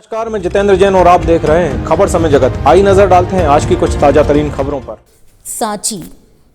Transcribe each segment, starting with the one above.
नमस्कार, मैं जितेंद्र जैन और आप देख रहे हैं खबर समय जगत। आई नजर डालते हैं आज की कुछ ताजा तरीन खबरों पर। सांची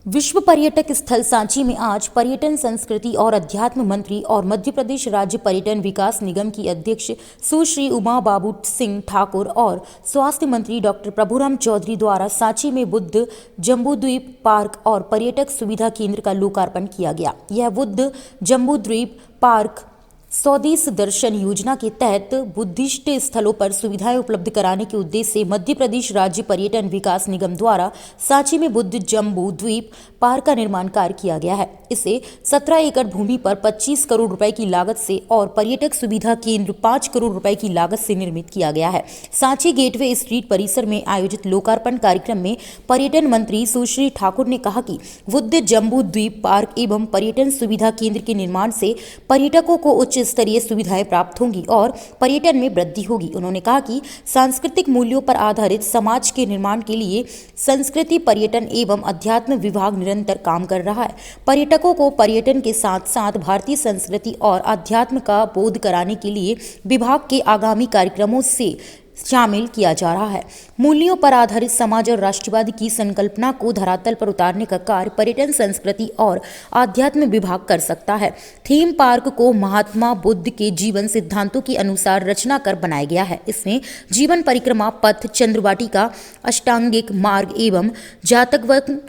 विश्व पर्यटक स्थल सांची में आज पर्यटन संस्कृति और अध्यात्म मंत्री और मध्य प्रदेश राज्य पर्यटन विकास निगम की अध्यक्ष सुश्री उमा बाबू सिंह ठाकुर और स्वास्थ्य मंत्री डॉक्टर प्रभुराम चौधरी द्वारा सांची में बुद्ध जम्बूद्वीप पार्क और पर्यटक सुविधा केंद्र का लोकार्पण किया गया। यह बुद्ध जम्बूद्वीप पार्क स्वदेश दर्शन योजना के तहत बुद्धिस्ट स्थलों पर सुविधाएं उपलब्ध कराने के उद्देश्य से मध्य प्रदेश राज्य पर्यटन विकास निगम द्वारा सांची में बुद्ध जम्बू द्वीप पार्क का निर्माण कार्य किया गया है। इसे 17 एकड़ भूमि पर 25 करोड़ रुपए की लागत से और पर्यटक सुविधा केंद्र 5 करोड़ रुपए की लागत से निर्मित किया गया है। सांची गेटवे स्ट्रीट परिसर में आयोजित लोकार्पण कार्यक्रम में पर्यटन मंत्री सुश्री ठाकुर ने कहा कि बुद्ध जम्बू द्वीप पार्क एवं पर्यटन सुविधा केंद्र के निर्माण से पर्यटकों को उच्च स्तरीय सुविधाएं प्राप्त होंगी और पर्यटन में वृद्धि होगी। उन्होंने कहा कि सांस्कृतिक मूल्यों पर आधारित समाज के निर्माण के लिए संस्कृति पर्यटन एवं अध्यात्म विभाग निरंतर काम कर रहा है। पर्यटकों को पर्यटन के साथ साथ भारतीय संस्कृति और अध्यात्म का बोध कराने के लिए विभाग के आगामी कार्यक्रमों से शामिल किया जा रहा है। मूल्यों पर आधारित समाज और राष्ट्रवाद की संकल्पना को धरातल पर उतारने का कार्य पर्यटन संस्कृति और आध्यात्म विभाग कर सकता है। थीम पार्क को महात्मा बुद्ध के जीवन सिद्धांतों के अनुसार रचना कर बनाया गया है। इसमें जीवन परिक्रमा पथ, चंद्रवाटिका, अष्टांगिक मार्ग एवं जातक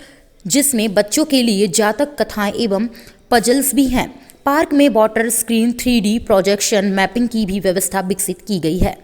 जिसमें बच्चों के लिए जातक कथाएं एवं पजल्स भी हैं। पार्क में water screen 3D projection mapping की भी व्यवस्था विकसित की गई है।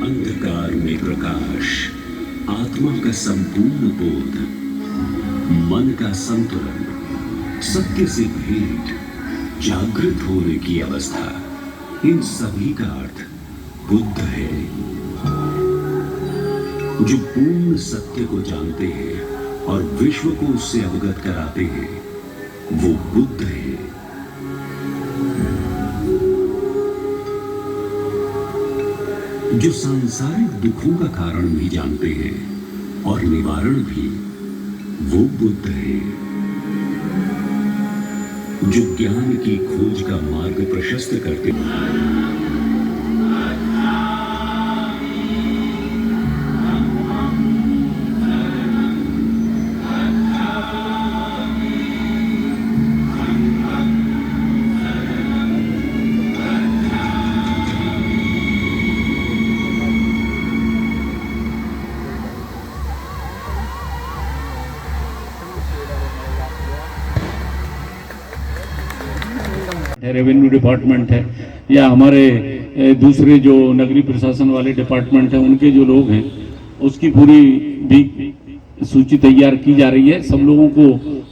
अंधकार में प्रकाश, आत्मा का संपूर्ण बोध, मन का संतुलन, सत्य से भेंट, जागृत होने की अवस्था, इन सभी का अर्थ बुद्ध है। जो पूर्ण सत्य को जानते हैं और विश्व को उससे अवगत कराते हैं, वो बुद्ध है। जो सांसारिक दुखों का कारण भी जानते हैं और निवारण भी, वो बुद्ध है। जो ज्ञान की खोज का मार्ग प्रशस्त करते हैं, रेवेन्यू डिपार्टमेंट है या हमारे दूसरे जो नगरीय प्रशासन वाले डिपार्टमेंट है, उनके जो लोग हैं, उसकी पूरी भी सूची तैयार की जा रही है। सब लोगों को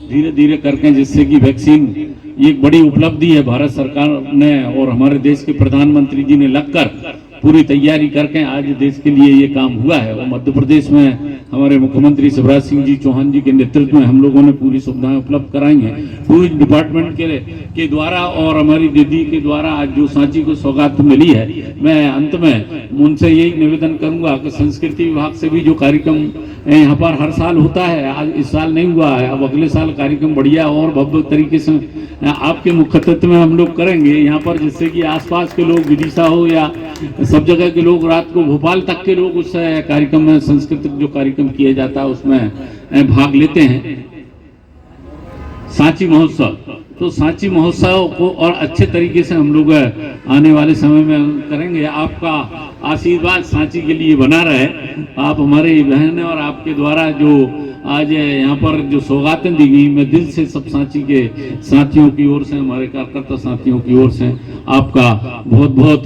धीरे धीरे करके, जिससे कि वैक्सीन ये एक बड़ी उपलब्धि है भारत सरकार ने और हमारे देश के प्रधानमंत्री जी ने लगकर पूरी तैयारी करके आज देश के लिए ये काम हुआ है। और मध्य प्रदेश में हमारे मुख्यमंत्री शिवराज सिंह जी चौहान जी के नेतृत्व में हम लोगों ने पूरी सुविधाएं उपलब्ध कराई हैं टूरिस्ट डिपार्टमेंट के द्वारा और हमारी दीदी के द्वारा। आज जो सांची को सौगात मिली है, मैं अंत में उनसे यही निवेदन करूंगा कि संस्कृति विभाग से भी जो कार्यक्रम यहाँ पर हर साल होता है, आज इस साल नहीं हुआ है, अब अगले साल कार्यक्रम बढ़िया और भव्य तरीके से आपके मुख्यत्व में हम लोग करेंगे यहाँ पर, जिससे कि आसपास के लोग, विदिशा हो या सब जगह के लोग, रात को भोपाल तक के लोग उस कार्यक्रम में, सांस्कृतिक जो कार्यक्रम किया जाता है उसमें भाग लेते हैं। सांची महोत्सव, तो सांची महोत्सव को और अच्छे तरीके से हम लोग आने वाले समय में करेंगे। आपका आशीर्वाद सांची के लिए बना रहे। आप हमारे बहन और आपके द्वारा जो आज यहाँ पर जो सौगातें दी गई, मैं दिल से सब सांची के साथियों की ओर से, हमारे कार्यकर्ता साथियों की ओर से आपका बहुत बहुत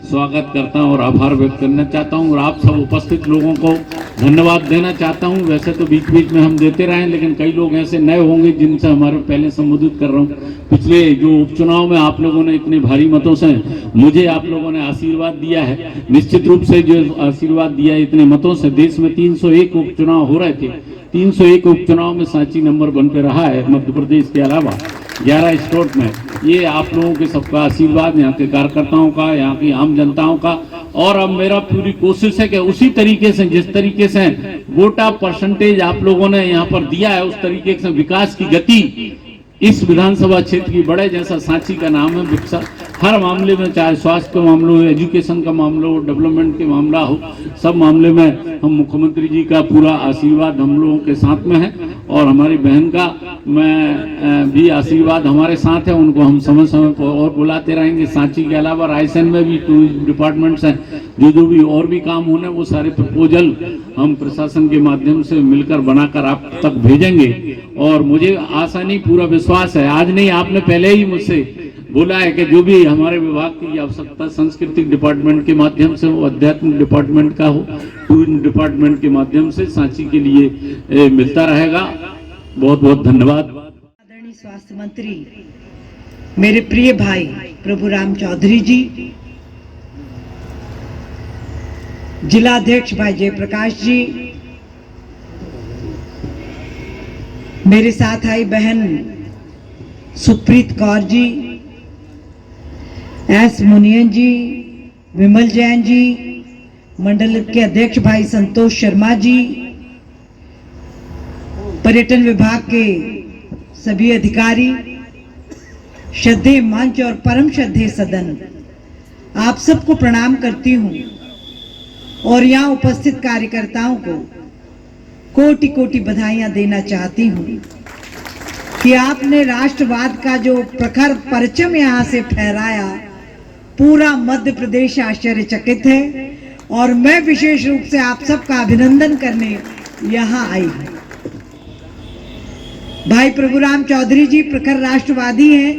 स्वागत करता हूँ और आभार व्यक्त करना चाहता हूँ और आप सब उपस्थित लोगों को धन्यवाद देना चाहता हूँ। वैसे तो बीच बीच में हम देते रहे, लेकिन कई लोग ऐसे नए होंगे जिनसे हमारे पहले संबोधित कर रहा हूँ। पिछले जो उपचुनाव में आप लोगों ने इतने भारी मतों से मुझे आप लोगों ने आशीर्वाद दिया है, निश्चित रूप से जो आशीर्वाद दिया है इतने मतों से, देश में 301 उपचुनाव हो रहे थे 301 उपचुनाव में सांची नंबर 1 पे रहा है मध्य प्रदेश के अलावा 11 स्टेट में। ये आप लोगों के सबका आशीर्वाद, यहाँ के कार्यकर्ताओं का, यहाँ की आम जनताओं का। और अब मेरा पूरी कोशिश है कि उसी तरीके से, जिस तरीके से वोटा परसेंटेज आप लोगों ने यहाँ पर दिया है, उस तरीके से विकास की गति इस विधानसभा क्षेत्र की बढ़े। जैसा सांची का नाम है, विकसित हर मामले में, चाहे स्वास्थ्य का मामला हो, एजुकेशन का मामला हो, डेवलपमेंट के मामला हो, सब मामले में हम मुख्यमंत्री जी का पूरा आशीर्वाद हम लोगों के साथ में है। और हमारी बहन का मैं भी आशीर्वाद हमारे साथ है। उनको हम समय समय पर और बुलाते रहेंगे। सांची के अलावा रायसेन में भी टूरिज्म डिपार्टमेंट्स हैं, जो भी और भी काम होने, वो सारे प्रपोजल हम प्रशासन के माध्यम से मिलकर बनाकर आप तक भेजेंगे। और मुझे आशा नहीं, पूरा विश्वास है, आज नहीं, आपने पहले ही मुझसे बोला है कि जो भी हमारे विभाग की आवश्यकता सांस्कृतिक डिपार्टमेंट के माध्यम से हो, आध्यात्मिक डिपार्टमेंट का हो, टूरिज्म डिपार्टमेंट के माध्यम से सांची के लिए मिलता रहेगा। बहुत बहुत धन्यवाद। आदरणीय स्वास्थ्य मंत्री मेरे प्रिय भाई प्रभुराम चौधरी जी, जिलाध्यक्ष भाई जयप्रकाश जी, मेरे साथ आई बहन सुप्रीत कौर जी, एस मुनियन जी, विमल जैन जी, मंडल के अध्यक्ष भाई संतोष शर्मा जी, पर्यटन विभाग के सभी अधिकारी, श्रद्धेय मंच और परम श्रद्धेय सदन, आप सबको प्रणाम करती हूँ। और यहाँ उपस्थित कार्यकर्ताओं को कोटि कोटि बधाइयाँ देना चाहती हूँ कि आपने राष्ट्रवाद का जो प्रखर परचम यहाँ से फहराया, पूरा मध्य प्रदेश आश्चर्यचकित है। और मैं विशेष रूप से आप सबका अभिनंदन करने यहाँ आई हूँ। भाई प्रभुराम चौधरी जी प्रखर राष्ट्रवादी हैं,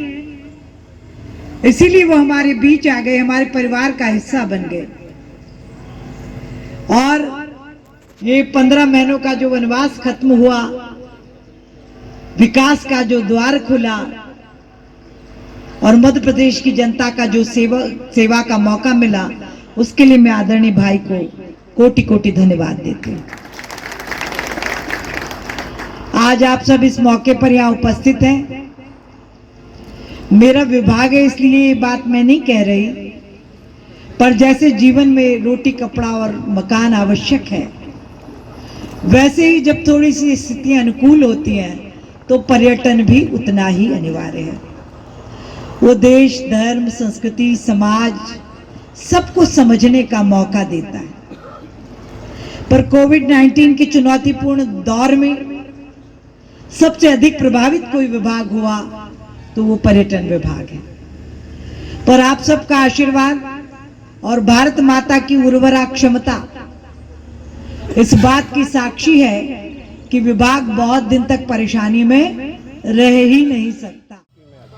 इसीलिए वो हमारे बीच आ गए, हमारे परिवार का हिस्सा बन गए। और ये 15 महीनों का जो वनवास खत्म हुआ, विकास का जो द्वार खुला और मध्य प्रदेश की जनता का जो सेवा का मौका मिला, उसके लिए मैं आदरणीय भाई को कोटि कोटि धन्यवाद देती हूँ। आज आप सब इस मौके पर यहाँ उपस्थित हैं। मेरा विभाग है, इसलिए ये बात मैं नहीं कह रही, पर जैसे जीवन में रोटी कपड़ा और मकान आवश्यक है, वैसे ही जब थोड़ी सी स्थितियां अनुकूल होती हैं तो पर्यटन भी उतना ही अनिवार्य है। वो देश, धर्म, संस्कृति, समाज सबको समझने का मौका देता है। पर कोविड-19 के चुनौतीपूर्ण दौर में सबसे अधिक प्रभावित कोई विभाग हुआ तो वो पर्यटन विभाग है। पर आप सबका आशीर्वाद और भारत माता की उर्वरा क्षमता इस बात की साक्षी है कि विभाग बहुत दिन तक परेशानी में रह ही नहीं सकता।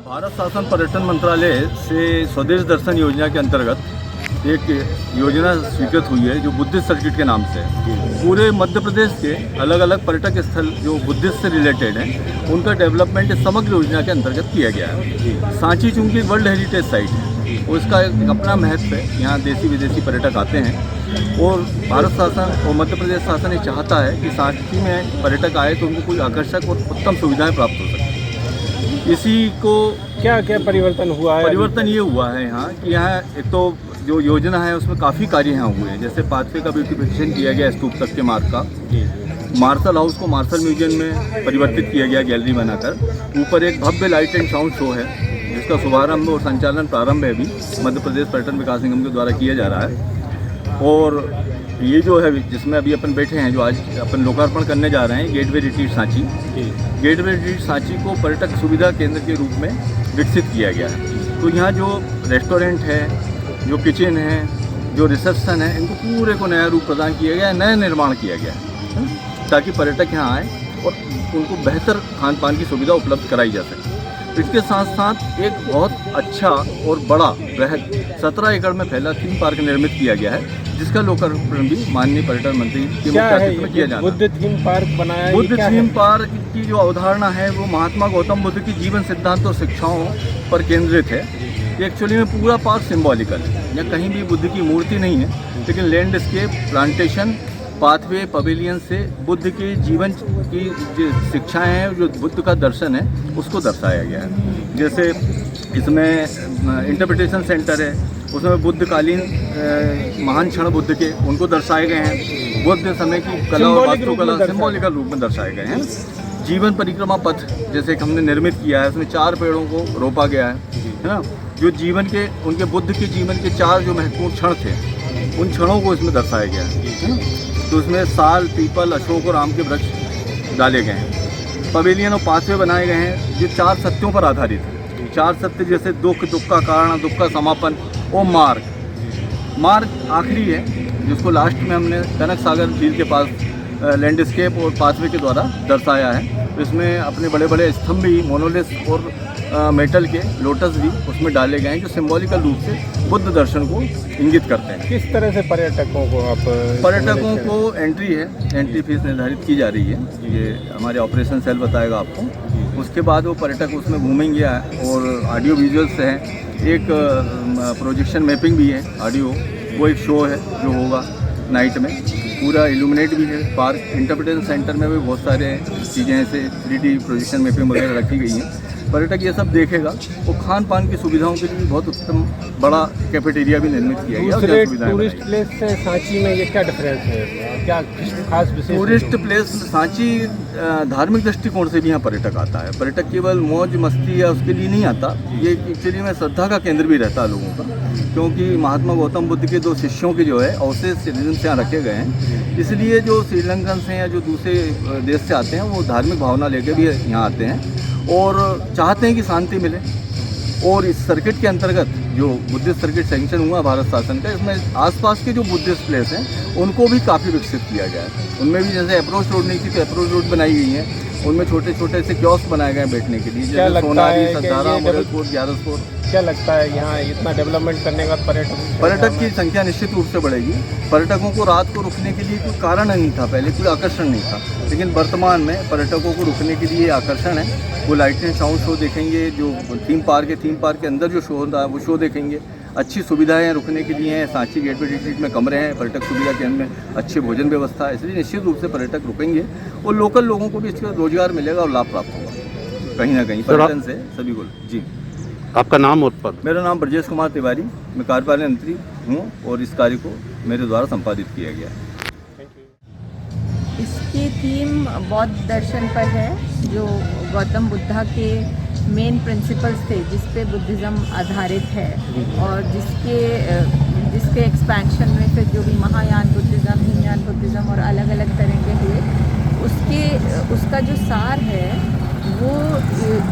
भारत शासन पर्यटन मंत्रालय से स्वदेश दर्शन योजना के अंतर्गत एक योजना स्वीकृत हुई है जो बुद्धिस्ट सर्किट के नाम से पूरे मध्य प्रदेश के अलग अलग पर्यटक स्थल जो बुद्धिस्ट से रिलेटेड हैं उनका डेवलपमेंट इस समग्र योजना के अंतर्गत किया गया है। सांची चूंकि वर्ल्ड हेरिटेज साइट है, उसका एक अपना महत्व है। यहाँ देसी विदेशी पर्यटक आते हैं और भारत शासन और मध्य प्रदेश शासन ये चाहता है कि सांची में पर्यटक आए तो उनको कोई आकर्षक और उत्तम सुविधाएँ प्राप्त हो सकें। इसी को क्या क्या परिवर्तन हुआ है? परिवर्तन ये हुआ है यहाँ कि यहाँ एक तो जो योजना है उसमें काफ़ी कार्य यहाँ हुए हैं। जैसे पाथवे का ब्यूटिफिकेशन किया गया स्तूप तक के मार्ग का, मार्शल हाउस को मार्शल म्यूजियम में परिवर्तित किया गया गैलरी बनाकर, ऊपर एक भव्य लाइट एंड साउंड शो है जिसका शुभारंभ और संचालन प्रारंभ है भी मध्य प्रदेश पर्यटन विकास निगम के द्वारा किया जा रहा है। और ये जो है जिसमें अभी अपन बैठे हैं, जो आज अपन लोकार्पण करने जा रहे हैं, gateway retreat Sanchi. Gateway retreat Sanchi को पर्यटक सुविधा केंद्र के रूप में विकसित किया गया है। तो यहाँ जो रेस्टोरेंट है, जो किचन है, जो रिसेप्शन है, इनको पूरे को नया रूप प्रदान किया गया है, नया निर्माण किया गया है ताकि पर्यटक यहाँ आए और उनको बेहतर खान पान की सुविधा उपलब्ध कराई जा सके। इसके साथ साथ एक बहुत अच्छा और बड़ा बृहद 17 एकड़ में फैला थीम पार्क निर्मित किया गया है जिसका लोकार्पण भी माननीय पर्यटन मंत्री के मुख्य अतिथि में किया जाना है। बुद्ध थीम पार्क बनाया है। बुद्ध थीम पार्क की जो अवधारणा है वो महात्मा गौतम बुद्ध की जीवन सिद्धांत और शिक्षाओं पर केंद्रित है। एक्चुअली में पूरा पार्क सिम्बॉलिकल है, यहाँ कहीं भी बुद्ध की मूर्ति नहीं है, लेकिन लैंडस्केप, प्लांटेशन पाथवे पवेलियन से बुद्ध के जीवन की जो शिक्षाएं हैं, जो बुद्ध का दर्शन है, उसको दर्शाया गया है। जैसे इसमें इंटरप्रिटेशन सेंटर है, उसमें बुद्धकालीन महान क्षण बुद्ध के उनको दर्शाए गए हैं। बुद्ध समय की कला और वास्तुकला सिंबॉलिकल रूप में दर्शाए गए हैं। जीवन परिक्रमा पथ जैसे कि हमने निर्मित किया है, उसमें 4 पेड़ों को रोपा गया है ना, जो जीवन के उनके बुद्ध के जीवन के 4 जो महत्वपूर्ण क्षण थे, उन क्षणों को इसमें दर्शाया गया है। तो उसमें साल, पीपल, अशोक और आम के वृक्ष डाले गए हैं। पवेलियन और पाथवे बनाए गए हैं जो 4 सत्यों पर आधारित है। 4 सत्य जैसे दुख, दुख का कारण, दुख का समापन और मार्ग आखिरी है, जिसको लास्ट में हमने कनक सागर झील के पास लैंडस्केप और पाथवे के द्वारा दर्शाया है। इसमें अपने बड़े बड़े स्तंभ भी, मोनोलिथ और मेटल के लोटस भी उसमें डाले गए हैं, जो सिंबॉलिकल रूप से बुद्ध दर्शन को इंगित करते हैं। किस तरह से पर्यटकों को एंट्री है, एंट्री फीस निर्धारित की जा रही है, ये हमारे ऑपरेशन सेल बताएगा आपको। उसके बाद वो पर्यटक उसमें घूमेंगे और ऑडियो विजुअल्स हैं, एक प्रोजेक्शन मैपिंग भी है ऑडियो, वो एक शो है जो होगा नाइट में, पूरा इल्यूमिनेट भी है पार्क। इंटरप्रिटेशन सेंटर में भी बहुत सारे चीज़ें ऐसे 3D प्रोजेक्शन मैपिंग वगैरह रखी गई हैं। पर्यटक ये सब देखेगा। वो खान पान की सुविधाओं के लिए बहुत उत्तम बड़ा कैफेटेरिया भी निर्मित किया गया। दूसरे टूरिस्ट प्लेस से सांची में ये क्या डिफरेंस है, क्या खास विशेष? टूरिस्ट प्लेस सांची धार्मिक दृष्टिकोण से भी यहाँ पर्यटक आता है। पर्यटक केवल मौज मस्ती या उसके लिए नहीं आता, ये एक्चुअली में श्रद्धा का केंद्र भी रहता है लोगों का, क्योंकि महात्मा गौतम बुद्ध के 2 शिष्यों के जो है अवशेष सिटीजन्स यहाँ रखे गए हैं। इसलिए जो श्रीलंकन से या जो दूसरे देश से आते हैं वो धार्मिक भावना लेकर भी यहाँ आते हैं और चाहते हैं कि शांति मिले। और इस सर्किट के अंतर्गत जो बुद्धिस्ट सर्किट सैंक्शन हुआ भारत शासन का, इसमें आसपास के जो बुद्धिस्ट प्लेस हैं उनको भी काफ़ी विकसित किया गया है। उनमें भी जैसे अप्रोच रोड नहीं थी तो अप्रोच रोड बनाई गई है, उनमें छोटे छोटे से कियोस्क बनाए गए हैं बैठने के लिए, जैसे सोनारी, सतारा, मोरेलपुर, ग्यारसपुर। क्या लगता है यहाँ इतना डेवलपमेंट करने का पर्यटक की संख्या निश्चित रूप से बढ़ेगी। पर्यटकों को रात को रुकने के लिए कोई कारण नहीं था, पहले कोई आकर्षण नहीं था, लेकिन वर्तमान में पर्यटकों को रुकने के लिए आकर्षण है। वो लाइट एंड साउंड शो देखेंगे, जो थीम पार्क के अंदर जो शो होता है वो शो देखेंगे। अच्छी सुविधाएं रुकने के लिए हैं, सांची गेटवे डिस्ट्रिक्ट में कमरे हैं, पर्यटक सुविधा केंद्र में अच्छी भोजन व्यवस्था है, इसलिए निश्चित रूप से पर्यटक रुकेंगे और लोकल लोगों को भी इसका रोजगार मिलेगा और लाभ प्राप्त होगा कहीं ना कहीं पर्यटन से सभी को। जी, आपका नाम और पद? मेरा नाम ब्रजेश कुमार तिवारी, मैं कार्यपालन मंत्री हूँ और इस कार्य को मेरे द्वारा संपादित किया गया है। इसकी थीम बौद्ध दर्शन पर है, जो गौतम बुद्धा के मेन प्रिंसिपल्स थे जिस पे बुद्धिज़्म आधारित है, और जिसके एक्सपेंशन में फिर जो भी महायान बुद्धिज़्म, हीनयान बुद्धिज़्म और अलग अलग तरह के हुए, उसका जो सार है वो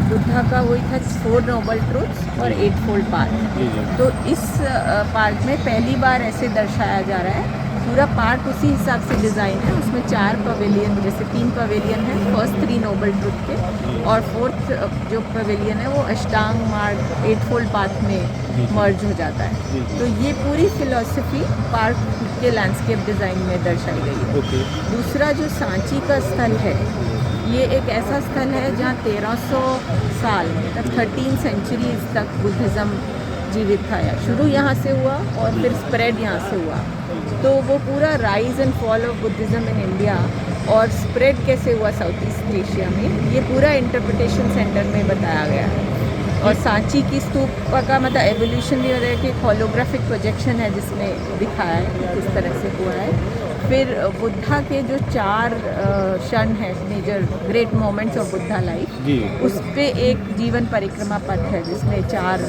बुद्धा का वही था, 4 नोबल ट्रूथ्स और 8फोल्ड पाथ। तो इस पार्क में पहली बार ऐसे दर्शाया जा रहा है। पूरा पार्क उसी हिसाब से डिज़ाइन है, उसमें 4 पवेलियन, जैसे 3 पवेलियन है फर्स्ट 3 नोबल ट्रूथ के, और 4th जो पवेलियन है वो अष्टांग मार्ग 8फोल्ड पाथ में मर्ज हो जाता है। तो ये पूरी फिलॉसफी पार्क के लैंडस्केप डिज़ाइन में दर्शाई गई है। दूसरा जो सांची का स्थल है, ये एक ऐसा स्थल है जहाँ 1300 साल तक 13 सेंचुरीज तक बुद्धिज़्म जीवित था। शुरू यहाँ से हुआ और फिर स्प्रेड यहाँ से हुआ। तो वो पूरा rise and fall of Buddhism in India और स्प्रेड कैसे हुआ साउथ ईस्ट एशिया में, ये पूरा इंटरप्रिटेशन सेंटर में बताया गया है। और सांची की स्तूप का मतलब एवोल्यूशन भी होता है कि एक होलोग्राफिक प्रोजेक्शन है जिसमें दिखाया है कि किस तरह से हुआ है। फिर बुद्धा के जो 4 क्षण है, major great moments of Buddha life, उस पे एक जीवन परिक्रमा पथ है जिसमें 4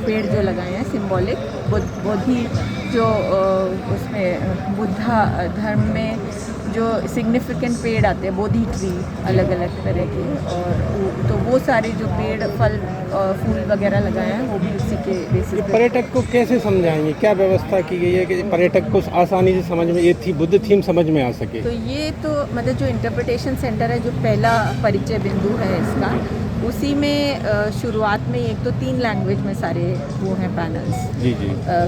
पेड़ जो लगाए हैं सिंबॉलिक बोधि, जो उसमें बुद्धा धर्म में जो सिग्निफिकेंट पेड़ आते हैं, बोधि ट्री अलग अलग तरह के, और तो वो सारे जो पेड़ फल और फूल वगैरह लगाए हैं वो भी उसी के बेसिस पे। पर्यटक को कैसे समझाएंगे, क्या व्यवस्था की गई है कि पर्यटक को आसानी से समझ में ये बुद्ध थीम समझ में आ सके? तो ये तो मतलब जो इंटरप्रिटेशन सेंटर है, जो पहला परिचय बिंदु है इसका, उसी में शुरुआत में एक तो 3 लैंग्वेज में सारे वो हैं पैनल्स। जी।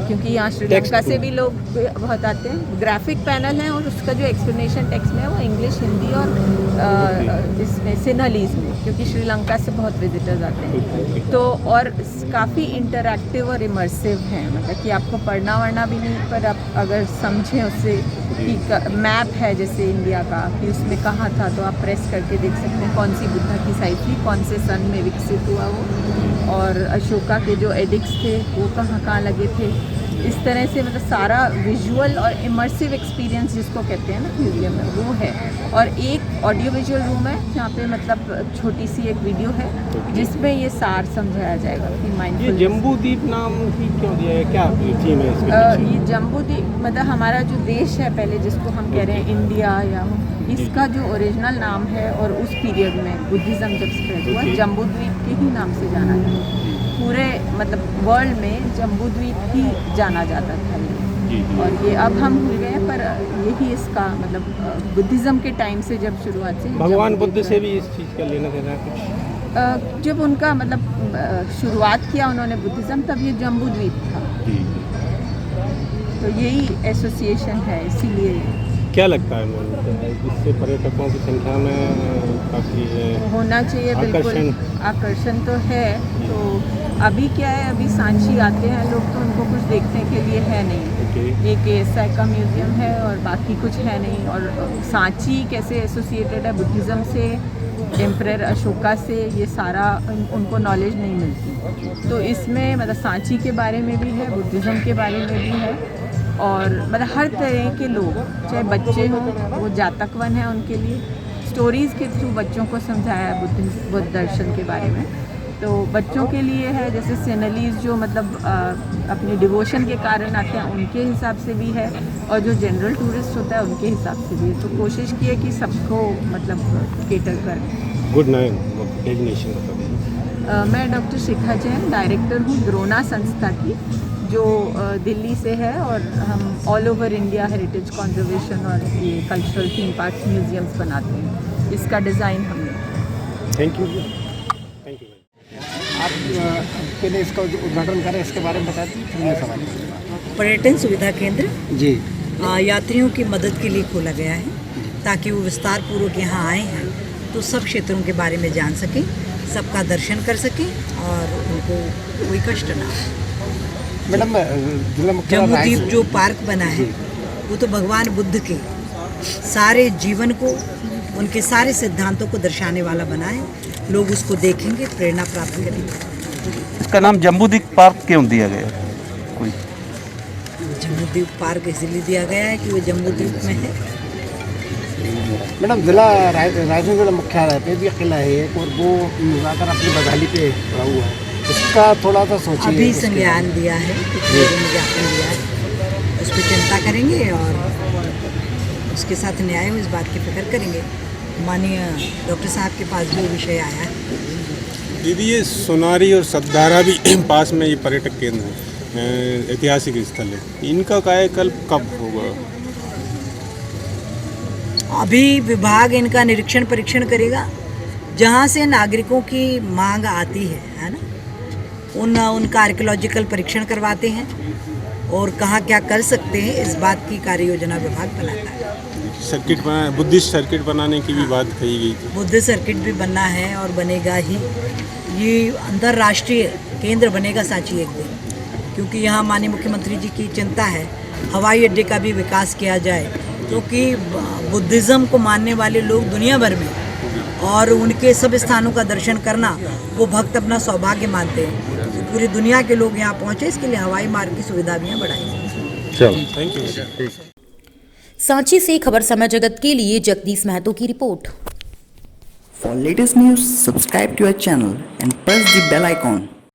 क्योंकि यहाँ श्रीलंका से भी लोग बहुत आते हैं। ग्राफिक पैनल है और उसका जो एक्सप्लेनेशन टेक्स्ट में है वो इंग्लिश, हिंदी और इसमें सिन्हलीज में, क्योंकि श्रीलंका से बहुत विजिटर्स आते हैं। तो और काफ़ी इंटरैक्टिव और इमर्सिव है, मतलब कि आपको पढ़ना वढ़ना भी नहीं, पर आप अगर समझें उससे कि मैप है जैसे इंडिया का कि उसमें कहाँ था, तो आप प्रेस करके देख सकते हैं कौन सी बुद्धा की साइट थी, कौन से सन में विकसित हुआ वो, और अशोका के जो एडिक्ट्स थे वो कहाँ लगे थे। इस तरह से मतलब सारा विजुअल और इमर्सिव एक्सपीरियंस जिसको कहते हैं ना म्यूजियम में, वो है। और एक ऑडियो विजुअल रूम है जहाँ पे मतलब छोटी सी एक वीडियो है जिसमें ये सार समझाया जाएगा कि माइंडफुलनेस। ये जम्बू द्वीप नाम ही क्यों दिया है, क्या थीम है इसके पीछे? ये जम्बू द्वीप मतलब हमारा जो देश है पहले जिसको हम कह रहे हैं इंडिया, या इसका जो ओरिजिनल नाम है, और उस पीरियड में बुद्धिज़्म जब स्प्रेड हुआ जम्बू द्वीप के ही नाम से जाना जाता है। पूरे मतलब वर्ल्ड में जम्बू द्वीप ही जाना जाता था ये, और ये अब हम भूल गए पर यही इसका मतलब बुद्धिज़्म के टाइम से जब शुरुआत से भगवान बुद्ध से भी इस चीज़ का लेना देना है कुछ? जब उनका मतलब शुरुआत किया उन्होंने बुद्धिज़्म, तब ये जम्बू द्वीप था, तो यही एसोसिएशन है। इसीलिए क्या लगता है इससे पर्यटकों की संख्या में काफ़ी होना चाहिए, बिल्कुल आकर्षण तो है। तो अभी क्या है, अभी सांची आते हैं लोग तो उनको कुछ देखने के लिए है नहीं, एक ऐसा का म्यूज़ियम है और बाकी कुछ है नहीं। और सांची कैसे एसोसिएटेड है बुद्धिज़्म से, एम्परर अशोका से, ये सारा उनको नॉलेज नहीं मिलती। तो इसमें मतलब सांची के बारे में भी है, बुद्धिज़्म के बारे में भी है, और मतलब हर तरह के लोग, चाहे बच्चे हों, वो जातक वन है उनके लिए, स्टोरीज़ के थ्रू बच्चों को समझाया है बुद्ध दर्शन के बारे में। तो बच्चों के लिए है जैसे सेनलीज जो मतलब अपने डिवोशन के कारण आते हैं उनके हिसाब से भी है, और जो जनरल टूरिस्ट होता है उनके हिसाब से भी है। तो कोशिश की है कि सबको मतलब केटर करें। गुड नाइन डेजिग्नेशन मैं डॉक्टर शिखा जैन डायरेक्टर हूँ द्रोणा संस्था की, जो दिल्ली से है, और हम all over India heritage conservation और ये कल्चरल थीम पार्क्स म्यूजियम्स बनाते हैं। इसका डिज़ाइन हमने। Thank you. आप पहले इसका जो उद्घाटन करें इसके बारे में बता दीजिए, फिर मैं सवाल करूँगा। पर्यटन सुविधा केंद्र जी यात्रियों की मदद के लिए खोला गया है ताकि वो विस्तार पूर्वक यहाँ आए हैं तो सब क्षेत्रों के बारे में जान सकें, सबका दर्शन कर सकें और उनको कोई कष्ट ना हो। मैडम, जम्बू द्वीप जो पार्क बना है वो तो भगवान बुद्ध के सारे जीवन को, उनके सारे सिद्धांतों को दर्शाने वाला बना है। लोग उसको देखेंगे, प्रेरणा प्राप्त करेंगे। इसका नाम जम्बूद्वीप पार्क क्यों दिया गया? कोई जम्बू द्वीप पार्क इसलिए दिया गया है कि वो जम्बू द्वीप में है। मैडम, जिला रायसेन जिला मुख्यालय पे भी किला है एक, और वो जाकर अपनी बदहाली पे पड़ा हुआ है, उसका थोड़ा सा सोचिए। अभी संज्ञान दिया है, ज्ञापन दिया है, उस पर चिंता करेंगे और उसके साथ न्याय हो इस बात की फिक्र करेंगे। माननीय डॉक्टर साहब के पास भी विषय आया है। दीदी, ये सोनारी और सतधारा भी पास में ये पर्यटक केंद्र है, ऐतिहासिक स्थल है, इनका कायाकल्प कब होगा? अभी विभाग इनका निरीक्षण परीक्षण करेगा, जहाँ से नागरिकों की मांग आती है ना, उनका आर्कियोलॉजिकल परीक्षण करवाते हैं और कहाँ क्या कर सकते हैं इस बात की कार्य योजना विभाग बनाता है। सर्किट बना, बुद्धिस्ट सर्किट बनाने की भी बात कही गई थी। बुद्ध सर्किट भी बनना है और बनेगा ही। ये अंतर्राष्ट्रीय केंद्र बनेगा सांची एक दिन, क्योंकि यहाँ माननीय मुख्यमंत्री जी की चिंता है हवाई अड्डे का भी विकास किया जाए, क्योंकि बुद्धिज़्म को मानने वाले लोग दुनिया भर में और उनके सब स्थानों का दर्शन करना वो भक्त अपना सौभाग्य मानते हैं। तो पूरी दुनिया के लोग यहाँ पहुँचे, इसके लिए हवाई मार्ग की सुविधा भी यहाँ बढ़ाई। चलो, थैंक यू। सांची से खबर समय जगत के लिए जगदीश महतो की report. For latest news, subscribe to our channel and press the bell icon.